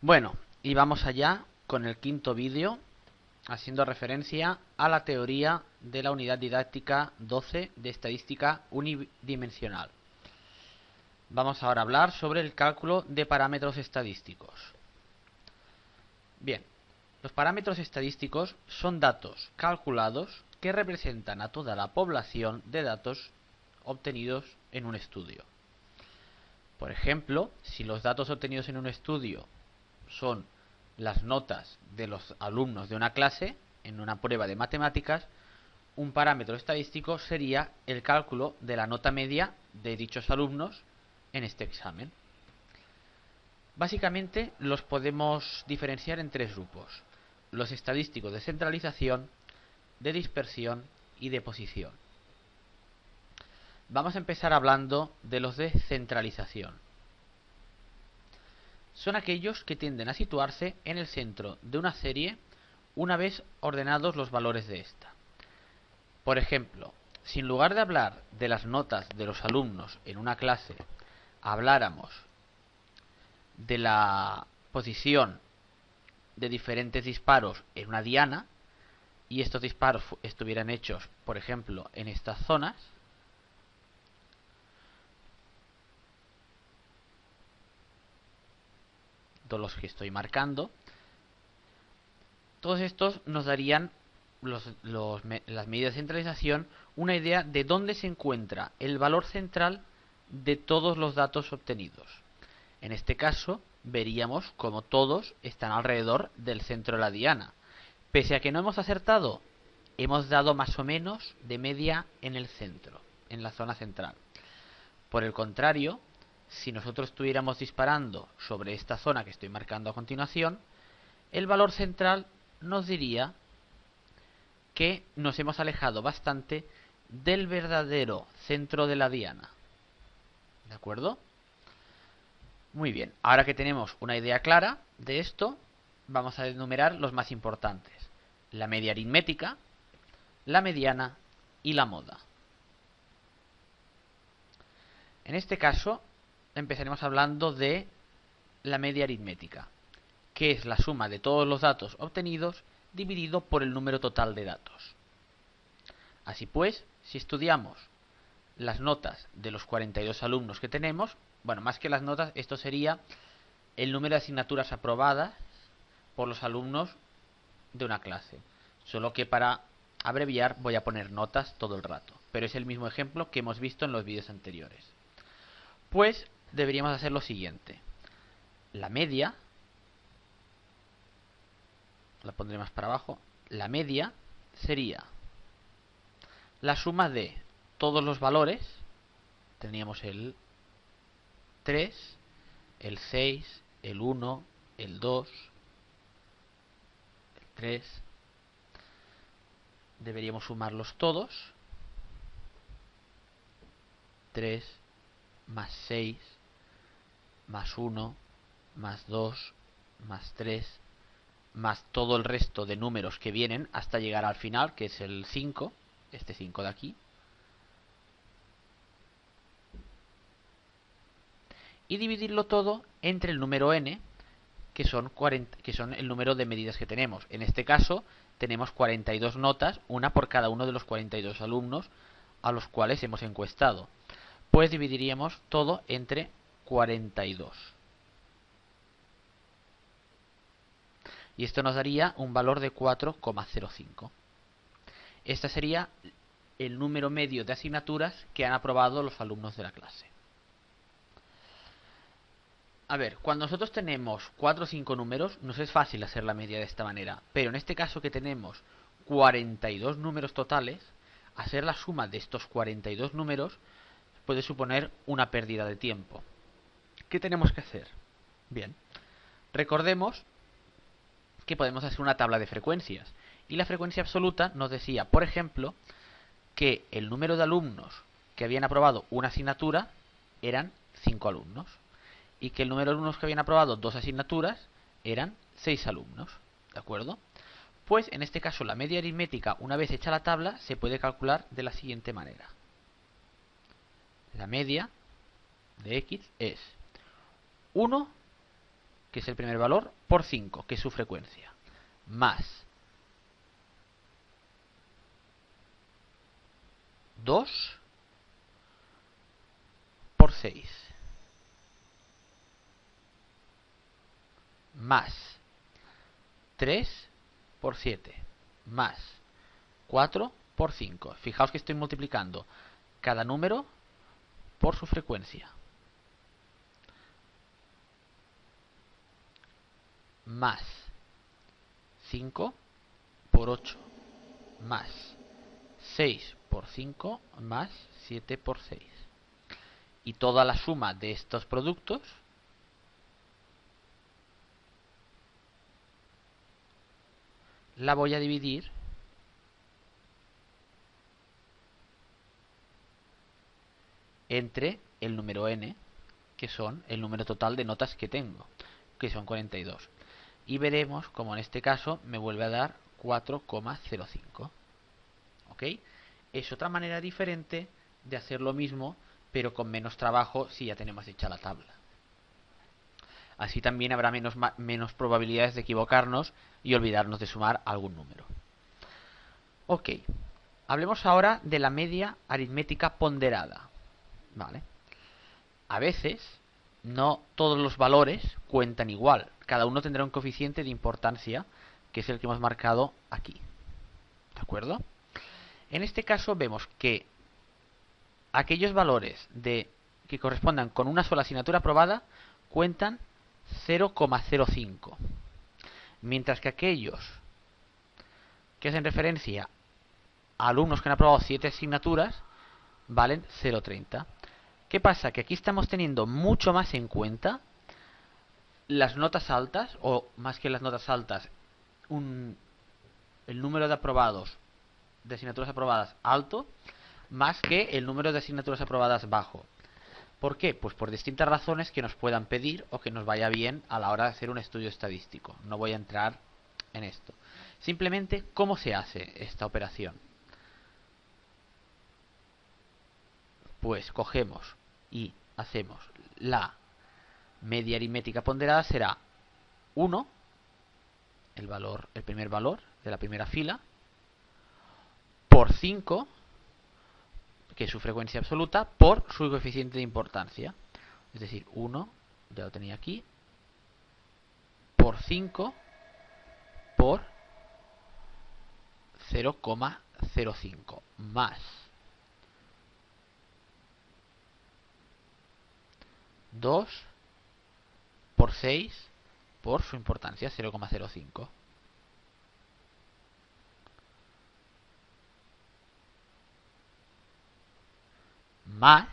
Bueno, y vamos allá con el quinto vídeo, haciendo referencia a la teoría de la unidad didáctica 12 de estadística unidimensional. Vamos ahora a hablar sobre el cálculo de parámetros estadísticos. Bien, los parámetros estadísticos son datos calculados que representan a toda la población de datos obtenidos en un estudio. Por ejemplo, si los datos obtenidos en un estudio son las notas de los alumnos de una clase en una prueba de matemáticas, un parámetro estadístico sería el cálculo de la nota media de dichos alumnos en este examen. Básicamente los podemos diferenciar en tres grupos: los estadísticos de centralización, de dispersión y de posición. Vamos a empezar hablando de los de centralización. Son aquellos que tienden a situarse en el centro de una serie una vez ordenados los valores de esta. Por ejemplo, si en lugar de hablar de las notas de los alumnos en una clase, habláramos de la posición de diferentes disparos en una diana, y estos disparos estuvieran hechos, por ejemplo, en estas zonas, todos los que estoy marcando, todos estos nos darían las medidas de centralización una idea de dónde se encuentra el valor central de todos los datos obtenidos. En este caso, veríamos como todos están alrededor del centro de la diana. Pese a que no hemos acertado, hemos dado más o menos de media en el centro, en la zona central. Por el contrario, si nosotros estuviéramos disparando sobre esta zona que estoy marcando a continuación, el valor central nos diría que nos hemos alejado bastante del verdadero centro de la diana. ¿De acuerdo? Muy bien, ahora que tenemos una idea clara de esto, vamos a enumerar los más importantes: la media aritmética, la mediana y la moda. En este caso, empezaremos hablando de la media aritmética, que es la suma de todos los datos obtenidos dividido por el número total de datos. Así pues, si estudiamos las notas de los 42 alumnos que tenemos, bueno, más que las notas, esto sería el número de asignaturas aprobadas por los alumnos de una clase. Solo que para abreviar voy a poner notas todo el rato, pero es el mismo ejemplo que hemos visto en los vídeos anteriores. Pues deberíamos hacer lo siguiente: la media, la pondré más para abajo, la media sería la suma de todos los valores. Teníamos el 3, el 6, el 1, el 2, el 3. Deberíamos sumarlos todos. 3 más 6 más 1 más 2 más 3 más todo el resto de números que vienen hasta llegar al final, que es el 5, este 5 de aquí. Y dividirlo todo entre el número n, que son el número de medidas que tenemos. En este caso tenemos 42 notas, una por cada uno de los 42 alumnos a los cuales hemos encuestado. Pues dividiríamos todo entre 42. Y esto nos daría un valor de 4,05. Este sería el número medio de asignaturas que han aprobado los alumnos de la clase. A ver, cuando nosotros tenemos 4 o 5 números, nos es fácil hacer la media de esta manera. Pero en este caso que tenemos 42 números totales, hacer la suma de estos 42 números puede suponer una pérdida de tiempo. ¿Qué tenemos que hacer? Bien, recordemos que podemos hacer una tabla de frecuencias. Y la frecuencia absoluta nos decía, por ejemplo, que el número de alumnos que habían aprobado una asignatura eran 5 alumnos. Y que el número de alumnos que habían aprobado 2 asignaturas eran 6 alumnos. ¿De acuerdo? Pues en este caso la media aritmética, una vez hecha la tabla, se puede calcular de la siguiente manera. La media de x es 1 que es el primer valor, por 5, que es su frecuencia, más 2 por 6, más 3 por 7, más 4 por 5. Fijaos que estoy multiplicando cada número por su frecuencia. Más 5 por 8, más 6 por 5, más 7 por 6. Y toda la suma de estos productos la voy a dividir entre el número n, que son el número total de notas que tengo, que son 42. Y veremos como en este caso me vuelve a dar 4,05. ¿Ok? Es otra manera diferente de hacer lo mismo, pero con menos trabajo si ya tenemos hecha la tabla. Así también habrá menos probabilidades de equivocarnos y olvidarnos de sumar algún número. Ok, hablemos ahora de la media aritmética ponderada. Vale. A veces no todos los valores cuentan igual. Cada uno tendrá un coeficiente de importancia, que es el que hemos marcado aquí. ¿De acuerdo? En este caso vemos que aquellos valores que correspondan con una sola asignatura aprobada cuentan 0,05. Mientras que aquellos que hacen referencia a alumnos que han aprobado 7 asignaturas valen 0,30. ¿Qué pasa? Que aquí estamos teniendo mucho más en cuenta las notas altas, o más que las notas altas, el número de aprobados, de asignaturas aprobadas alto, más que el número de asignaturas aprobadas bajo. ¿Por qué? Pues por distintas razones que nos puedan pedir o que nos vaya bien a la hora de hacer un estudio estadístico. No voy a entrar en esto. Simplemente, ¿cómo se hace esta operación? Pues cogemos y hacemos la media aritmética ponderada, será 1, el primer valor de la primera fila, por 5, que es su frecuencia absoluta, por su coeficiente de importancia. Es decir, 1, ya lo tenía aquí, por 5 por 0,05, más 2 por 6 por su importancia, 0,05. Más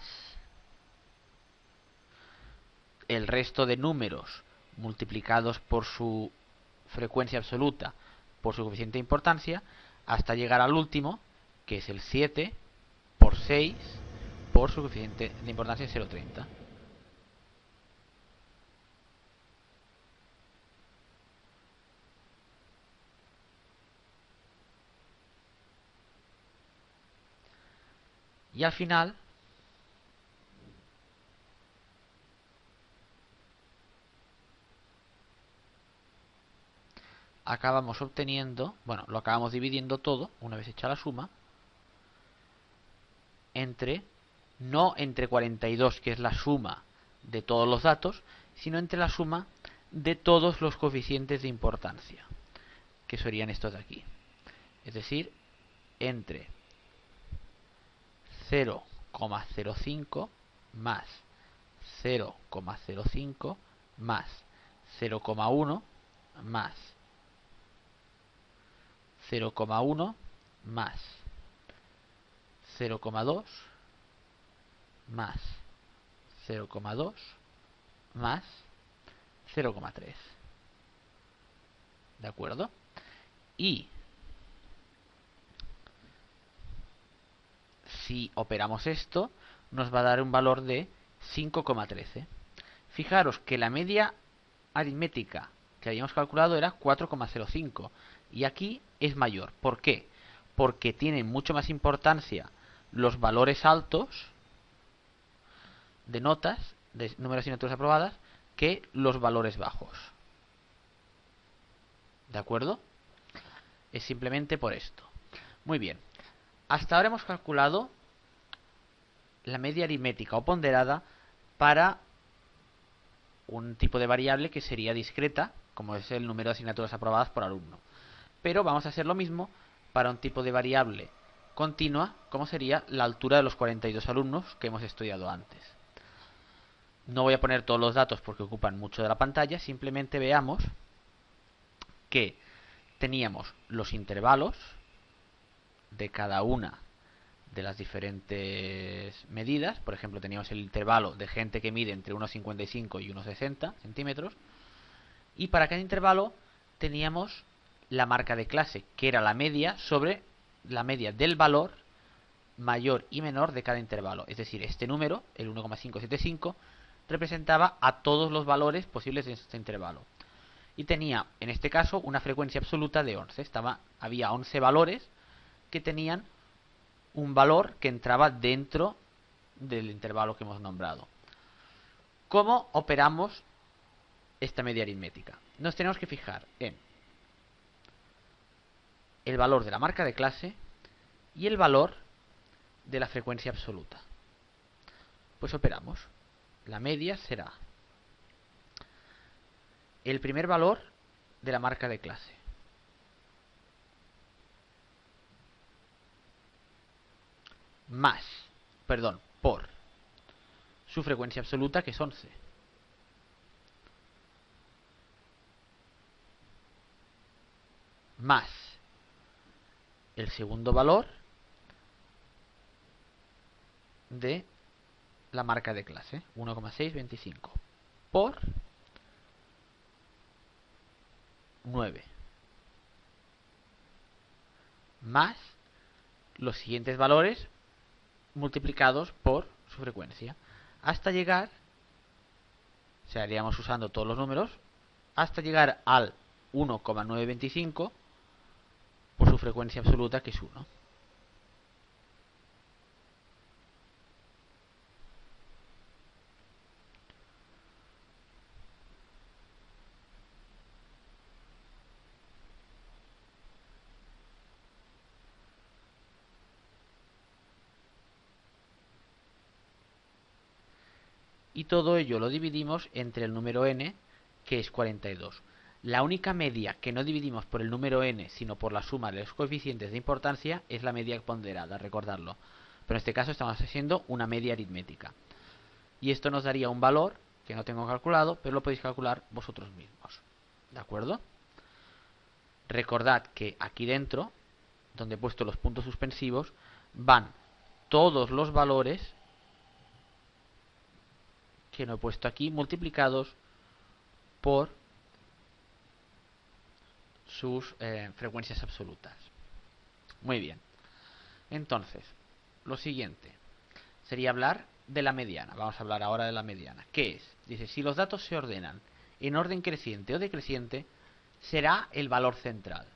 el resto de números multiplicados por su frecuencia absoluta por su coeficiente de importancia, hasta llegar al último, que es el 7 por 6 por su coeficiente de importancia, 0,30. Y al final acabamos obteniendo, bueno, lo acabamos dividiendo todo, una vez hecha la suma, no entre 42, que es la suma de todos los datos, sino entre la suma de todos los coeficientes de importancia, que serían estos de aquí. Es decir, entre 0,05 más 0,05 más 0,1 más 0,1 más 0,2 más 0,2 más 0,3. ¿De acuerdo? Y si operamos esto, nos va a dar un valor de 5,13. Fijaros que la media aritmética que habíamos calculado era 4,05 y aquí es mayor. ¿Por qué? Porque tienen mucho más importancia los valores altos de notas, de número de asignaturas aprobadas, que los valores bajos. ¿De acuerdo? Es simplemente por esto. Muy bien. Hasta ahora hemos calculado la media aritmética o ponderada para un tipo de variable que sería discreta, como es el número de asignaturas aprobadas por alumno. Pero vamos a hacer lo mismo para un tipo de variable continua, como sería la altura de los 42 alumnos que hemos estudiado antes. No voy a poner todos los datos porque ocupan mucho de la pantalla, simplemente veamos que teníamos los intervalos de cada una de las diferentes medidas. Por ejemplo, teníamos el intervalo de gente que mide entre 1,55 y 1,60 centímetros. Y para cada intervalo teníamos la marca de clase, que era la media sobre la media del valor mayor y menor de cada intervalo. Es decir, este número, el 1,575, representaba a todos los valores posibles de este intervalo. Y tenía, en este caso, una frecuencia absoluta de 11. Había 11 valores que tenían un valor que entraba dentro del intervalo que hemos nombrado. ¿Cómo operamos esta media aritmética? Nos tenemos que fijar en el valor de la marca de clase y el valor de la frecuencia absoluta. Pues operamos. La media será el primer valor de la marca de clase por su frecuencia absoluta, que es 11. Más el segundo valor de la marca de clase, 1,625, por 9. Más los siguientes valores multiplicados por su frecuencia, hasta llegar, o sea, iríamos usando todos los números, hasta llegar al 1,925 por su frecuencia absoluta, que es 1. Y todo ello lo dividimos entre el número n, que es 42. La única media que no dividimos por el número n, sino por la suma de los coeficientes de importancia, es la media ponderada, recordadlo. Pero en este caso estamos haciendo una media aritmética. Y esto nos daría un valor, que no tengo calculado, pero lo podéis calcular vosotros mismos. ¿De acuerdo? Recordad que aquí dentro, donde he puesto los puntos suspensivos, van todos los valores que no he puesto aquí, multiplicados por sus frecuencias absolutas. Muy bien. Entonces, lo siguiente sería hablar de la mediana. Vamos a hablar ahora de la mediana. ¿Qué es? Dice, si los datos se ordenan en orden creciente o decreciente, será el valor central.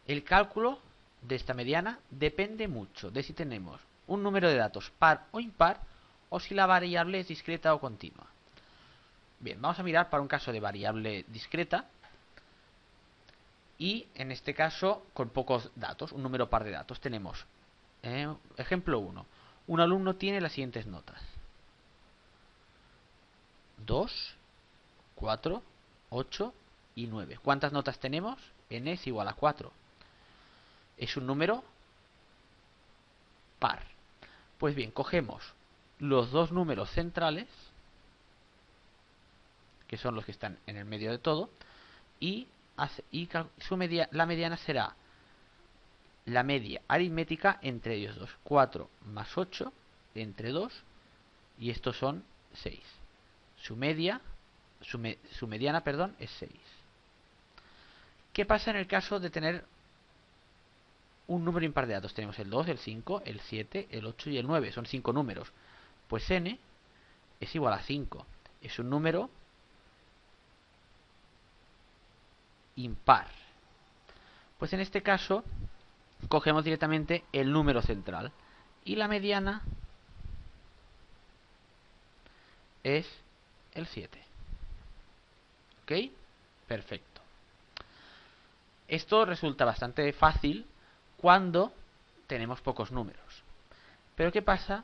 El cálculo de esta mediana depende mucho de si tenemos un número de datos par o impar, o si la variable es discreta o continua. Bien, vamos a mirar para un caso de variable discreta y en este caso con pocos datos, un número par de datos. Tenemos, ejemplo 1, un alumno tiene las siguientes notas: 2, 4, 8 y 9. ¿Cuántas notas tenemos? N es igual a 4. Es un número par. Pues bien, cogemos los dos números centrales, que son los que están en el medio de todo, y la mediana será la media aritmética entre ellos dos. 4 más 8 entre 2, y estos son 6. Su mediana, es 6. ¿Qué pasa en el caso de tener un número impar de datos? Tenemos el 2, el 5, el 7, el 8 y el 9. Son 5 números. Pues n es igual a 5. Es un número impar. Pues en este caso cogemos directamente el número central y la mediana es el 7. ¿Ok? Perfecto. Esto resulta bastante fácil cuando tenemos pocos números. Pero ¿qué pasa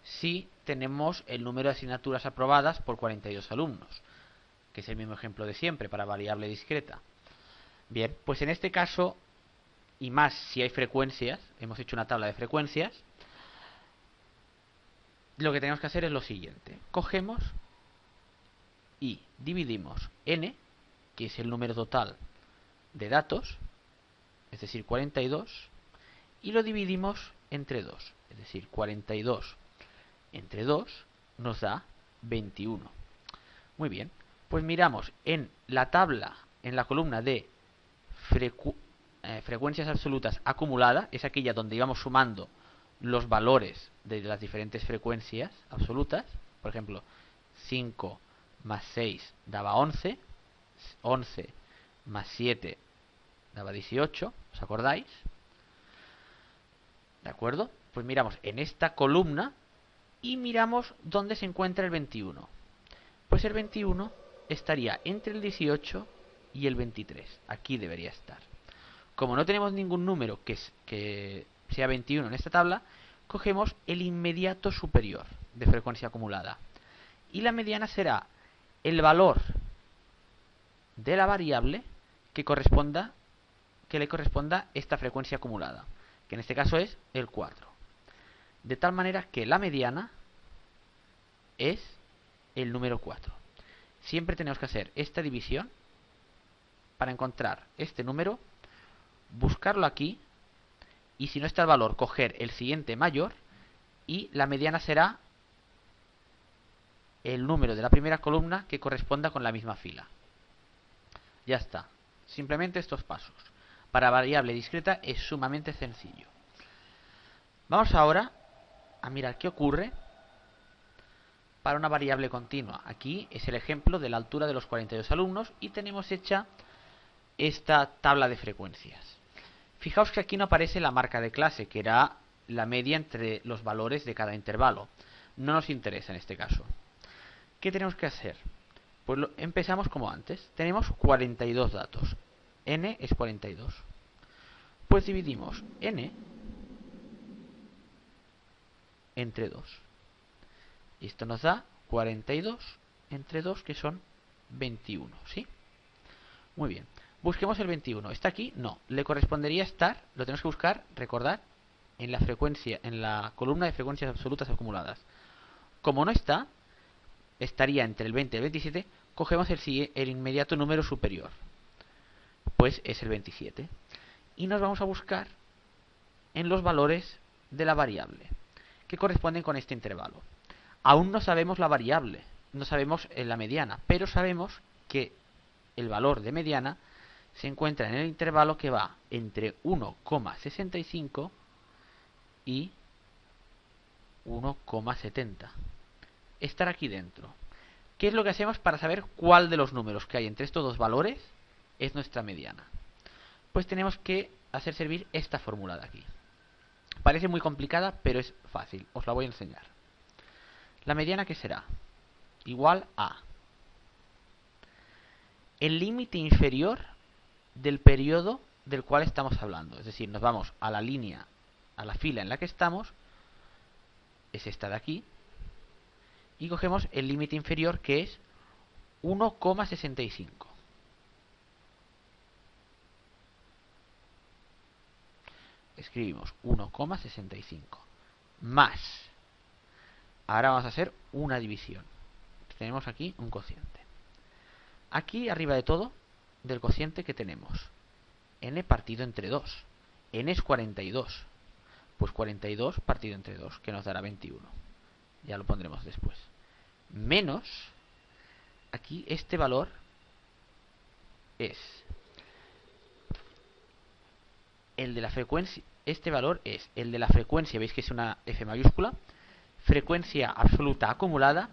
si tenemos el número de asignaturas aprobadas por 42 alumnos? Que es el mismo ejemplo de siempre para variable discreta. Bien, pues en este caso, y más si hay frecuencias, hemos hecho una tabla de frecuencias, lo que tenemos que hacer es lo siguiente. Cogemos y dividimos n, que es el número total de datos, es decir, 42, y lo dividimos entre 2, es decir, 42 entre 2 nos da 21. Muy bien, pues miramos en la tabla, en la columna de frecuencias absolutas acumulada, es aquella donde íbamos sumando los valores de las diferentes frecuencias absolutas. Por ejemplo, 5 más 6 daba 11, 11 más 7 daba 18, ¿os acordáis? ¿De acuerdo? Pues miramos en esta columna y miramos dónde se encuentra el 21. Pues el 21 estaría entre el 18 y el 23. Aquí debería estar. Como no tenemos ningún número que sea 21 en esta tabla, cogemos el inmediato superior de frecuencia acumulada. Y la mediana será el valor de la variable que le corresponda esta frecuencia acumulada, que en este caso es el 4. De tal manera que la mediana es el número 4. Siempre tenemos que hacer esta división para encontrar este número, buscarlo aquí, y si no está el valor, coger el siguiente mayor, y la mediana será el número de la primera columna que corresponda con la misma fila. Ya está. Simplemente estos pasos. Para variable discreta es sumamente sencillo. Vamos ahora a mirar qué ocurre para una variable continua. Aquí es el ejemplo de la altura de los 42 alumnos y tenemos hecha esta tabla de frecuencias. Fijaos que aquí no aparece la marca de clase, que era la media entre los valores de cada intervalo. No nos interesa en este caso. ¿Qué tenemos que hacer? Pues empezamos como antes. Tenemos 42 datos. N es 42. Pues dividimos n entre 2. Y esto nos da 42 entre 2, que son 21, ¿sí? Muy bien. Busquemos el 21. ¿Está aquí? No. Le correspondería estar, lo tenemos que buscar, recordad, en la frecuencia, en la columna de frecuencias absolutas acumuladas. Como no está, estaría entre el 20 y el 27, cogemos el inmediato número superior. Pues es el 27. Y nos vamos a buscar en los valores de la variable, que corresponden con este intervalo. Aún no sabemos la variable, no sabemos la mediana, pero sabemos que el valor de mediana se encuentra en el intervalo que va entre 1,65 y 1,70. Estará aquí dentro. ¿Qué es lo que hacemos para saber cuál de los números que hay entre estos dos valores es nuestra mediana? Pues tenemos que hacer servir esta fórmula de aquí. Parece muy complicada, pero es fácil. Os la voy a enseñar. La mediana, ¿qué será? Igual a el límite inferior del periodo del cual estamos hablando. Es decir, nos vamos a la línea, a la fila en la que estamos, es esta de aquí, y cogemos el límite inferior, que es 1,65. Escribimos 1,65 más. Ahora vamos a hacer una división. Tenemos aquí un cociente. Aquí arriba de todo, del cociente, que tenemos n partido entre 2. N es 42. Pues 42 partido entre 2, que nos dará 21. Ya lo pondremos después. Menos, aquí este valor es el de la frecuencia. Este valor es el de la frecuencia, veis que es una F mayúscula, frecuencia absoluta acumulada,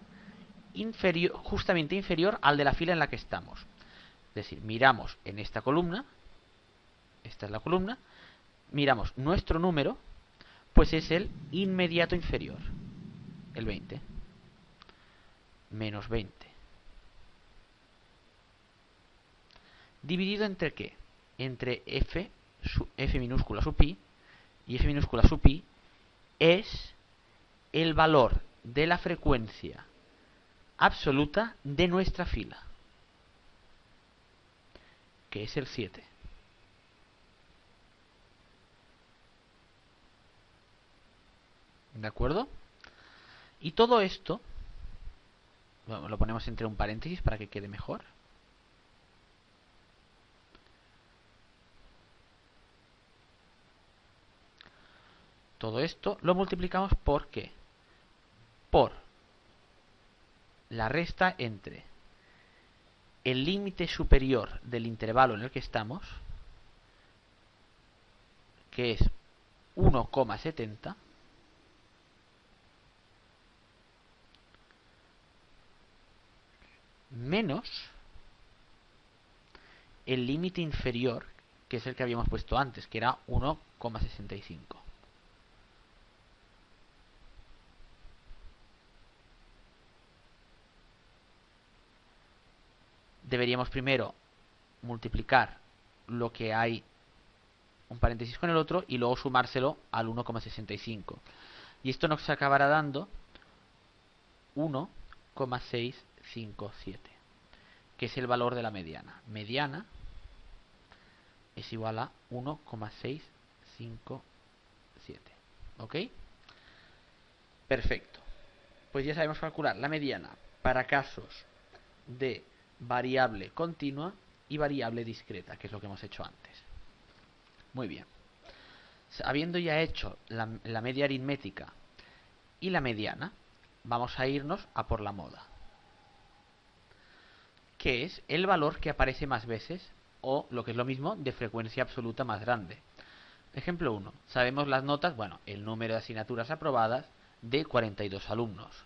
justamente inferior al de la fila en la que estamos. Es decir, miramos en esta columna, esta es la columna, miramos nuestro número, pues es el inmediato inferior, el 20, menos 20. ¿Dividido entre qué? Entre f minúscula sub pi, y f minúscula sub pi es el valor de la frecuencia absoluta de nuestra fila, que es el 7. ¿De acuerdo? Y todo esto, bueno, lo ponemos entre un paréntesis para que quede mejor. Todo esto lo multiplicamos por ¿qué? Por la resta entre el límite superior del intervalo en el que estamos, que es 1,70, menos el límite inferior, que es el que habíamos puesto antes, que era 1,65. Deberíamos primero multiplicar lo que hay un paréntesis con el otro y luego sumárselo al 1,65. Y esto nos acabará dando 1,657, que es el valor de la mediana. Mediana es igual a 1,657. ¿Ok? Perfecto. Pues ya sabemos calcular la mediana para casos de variable continua y variable discreta, que es lo que hemos hecho antes. Muy bien. Habiendo ya hecho la media aritmética y la mediana, vamos a irnos a por la moda, que es el valor que aparece más veces, o lo que es lo mismo, de frecuencia absoluta más grande. Ejemplo 1. Sabemos las notas, bueno, el número de asignaturas aprobadas de 42 alumnos.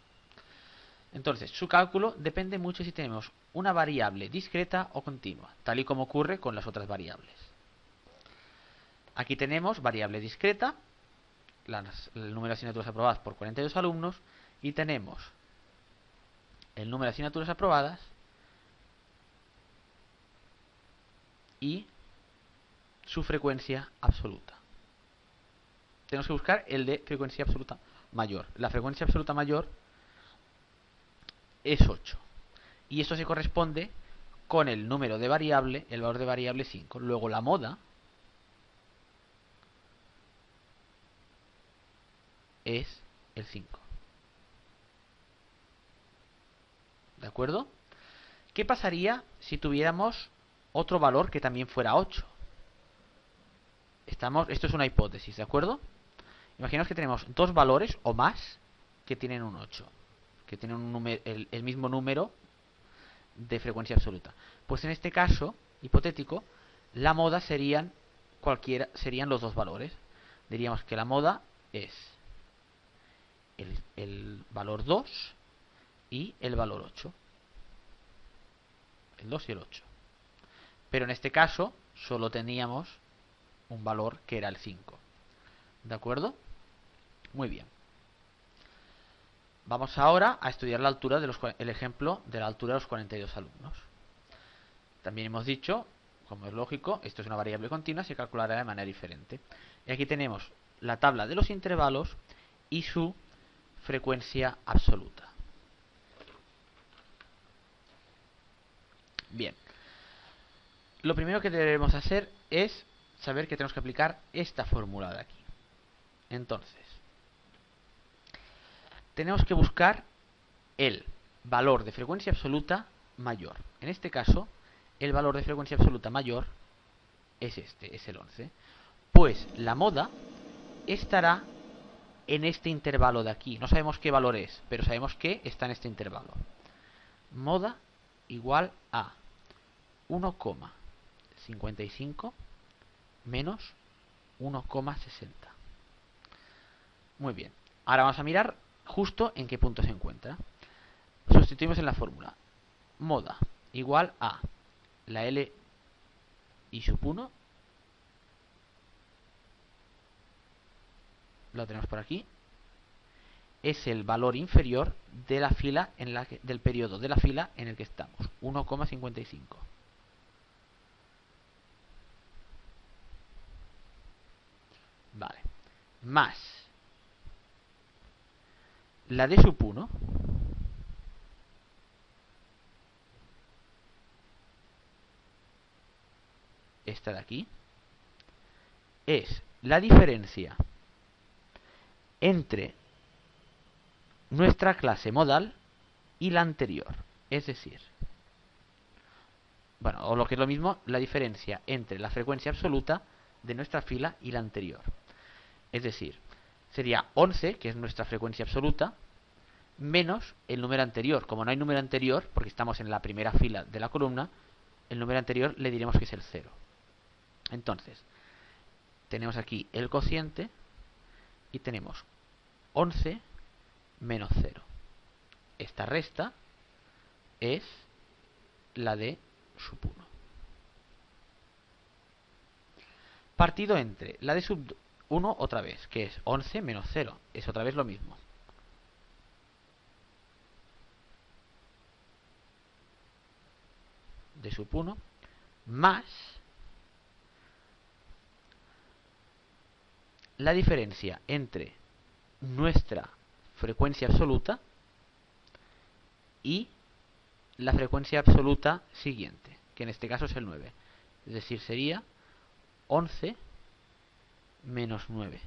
Entonces, su cálculo depende mucho si tenemos una variable discreta o continua, tal y como ocurre con las otras variables. Aquí tenemos variable discreta, el número de asignaturas aprobadas por 42 alumnos, y tenemos el número de asignaturas aprobadas y su frecuencia absoluta. Tenemos que buscar el de frecuencia absoluta mayor. La frecuencia absoluta mayor es 8. Y esto se corresponde con el número de variable, el valor de variable 5. Luego la moda es el 5. ¿De acuerdo? ¿Qué pasaría si tuviéramos otro valor que también fuera 8? Esto es una hipótesis, ¿de acuerdo? Imaginaos que tenemos dos valores o más que tienen un 8, que tienen el mismo número de frecuencia absoluta. Pues en este caso hipotético, la moda serían los dos valores. Diríamos que la moda es el valor 2 y el valor 8. El 2 y el 8. Pero en este caso solo teníamos un valor que era el 5. ¿De acuerdo? Muy bien. Vamos ahora a estudiar el ejemplo de la altura de los 42 alumnos. También hemos dicho, como es lógico, esto es una variable continua, se calculará de manera diferente. Y aquí tenemos la tabla de los intervalos y su frecuencia absoluta. Bien. Lo primero que debemos hacer es saber que tenemos que aplicar esta fórmula de aquí. Entonces, tenemos que buscar el valor de frecuencia absoluta mayor. En este caso, el valor de frecuencia absoluta mayor es este, es el 11. Pues la moda estará en este intervalo de aquí. No sabemos qué valor es, pero sabemos que está en este intervalo. Moda igual a 1,55 menos 1,60. Muy bien. Ahora vamos a mirar justo en qué punto se encuentra. Sustituimos en la fórmula. Moda igual a la L y sub 1. Lo tenemos por aquí. Es el valor inferior de la fila del periodo de la fila en el que estamos. 1,55. más la d sub 1 esta de aquí es la diferencia entre nuestra clase modal y la anterior. Es decir, bueno, o lo que es lo mismo, la diferencia entre la frecuencia absoluta de nuestra fila y la anterior. Es decir, sería 11, que es nuestra frecuencia absoluta, menos el número anterior. Como no hay número anterior, porque estamos en la primera fila de la columna, el número anterior le diremos que es el 0. Entonces, tenemos aquí el cociente y tenemos 11 menos 0. Esta resta es la de sub 1. Partido entre la de sub 1 otra vez, que es 11 menos 0. Es otra vez lo mismo. De sub 1 más la diferencia entre nuestra frecuencia absoluta y la frecuencia absoluta siguiente, que en este caso es el 9. Es decir, sería 11 menos 9.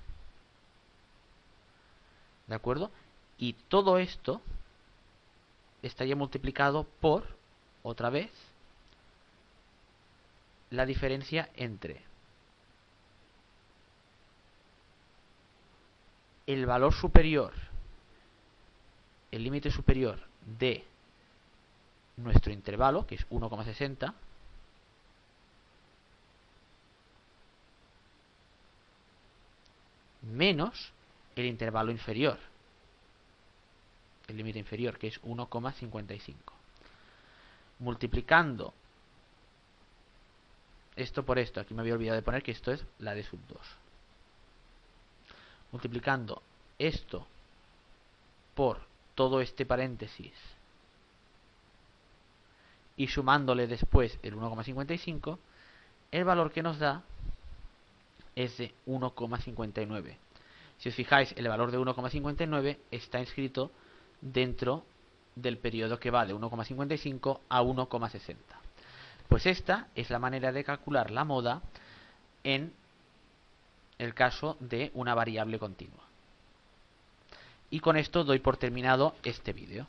¿De acuerdo? Y todo esto estaría multiplicado por, otra vez, la diferencia entre el valor superior, el límite superior de nuestro intervalo, que es 1,60, menos el intervalo inferior, el límite inferior, que es 1,55. Multiplicando esto por esto, aquí me había olvidado de poner que esto es la de sub 2. Multiplicando esto por todo este paréntesis y sumándole después el 1,55, el valor que nos da es de 1,59. Si os fijáis, el valor de 1,59 está inscrito dentro del periodo que va de 1,55 a 1,60. Pues esta es la manera de calcular la moda en el caso de una variable continua. Y con esto doy por terminado este vídeo.